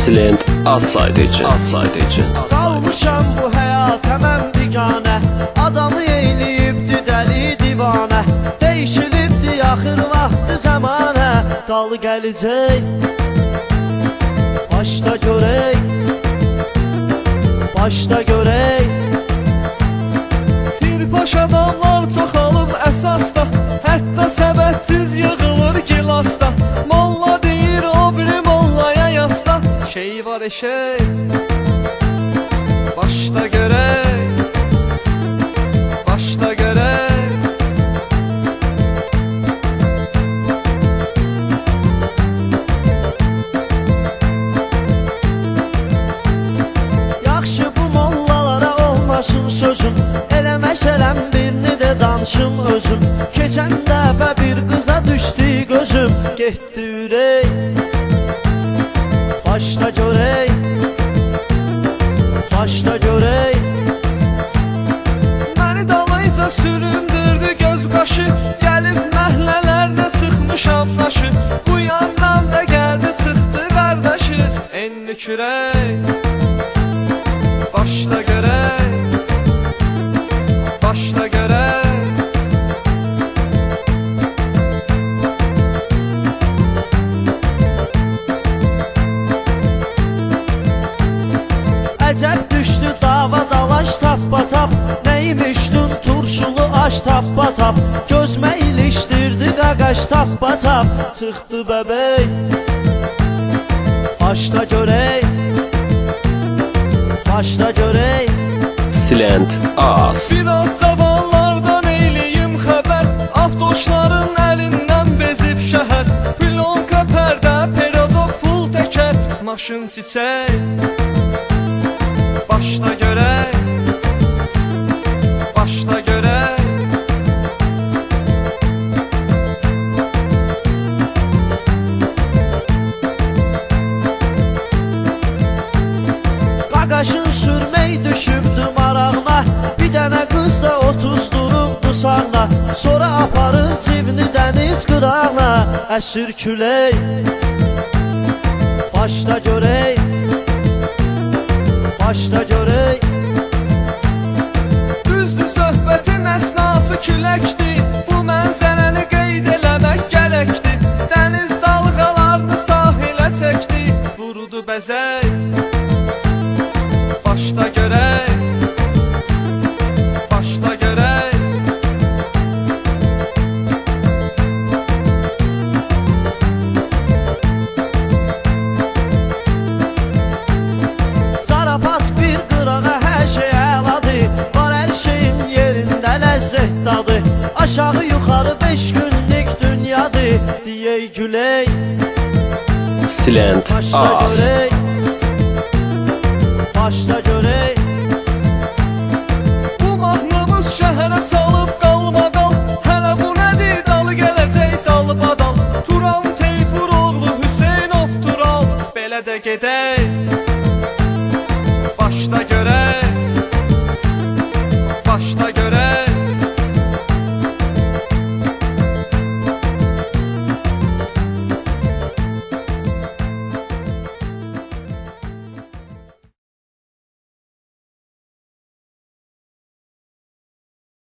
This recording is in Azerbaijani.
Silent az saydıcı. Qalmışam bu həyata mən biganə, adamı eyləyibdi dəli divanə, dəyişilibdi axır vaxtı zəmanə, dal gələcək başda görək, başda görək. Tirpaş adamlar çoxalıb əsasda, hətta səbətsiz yığılır gilasda. Molla deyir o biri mollaya yasla, şey var eşey başda görək, başda görək. Yaxşı bu mollalara olmasın sözüm, eləməşələm birini də danışım özüm. Keçən dəfə bir qıza düşdü gözüm, getdi ürək başda görək, başda görək. Məni dalayca süründürdü göz qaşı, gəlib məhlələrdə çıxmışam daşı. Bu yandan da gəldi çıxdı qardaşı, enli kürək başda görək, başda görək. Əcəb düşdü dava dalaş tappa-tap, neymişdin turşulu aş tappa-tap, gözmə ilişdirdi qaqaş tappa-tap, çıxdı bəbək başda görək, başda görək. Silent az. Biraz zavallardan eyləyim xəbər, avtoşların əlindən bezib şəhər. Plonka pərdə, perodok full təkər, maşın çiçək başda görək, başda görək. Qaqaşın sürmək düşübdü marağına, bir dənə qız da 30 durubdu sağına, sonra aparır cibini dəniz qırağına, əsir külək başda görək, başda görək. Düzdür söhbətin əsnası küləkdir, bu mənzərəni qeyd eləmək gərəkdir. Dəniz dalğalarını sahilə çəkdi, vurudu bəzək başda görək, başda görək. Zarafat bir qırağa hər şey əladır, var hər şeyin yerində ləzzət dadı, aşağı yuxarı 5 günlük dünyadır, deyək gülək Silent başda az. görək, başda görək. Bu mahnımız şəhərə salıb qalma-qal, hələ bu nədir dalı gələcək dalba-dal. Turan Teyfur oğlu Hüseynov Tural, belə də gedək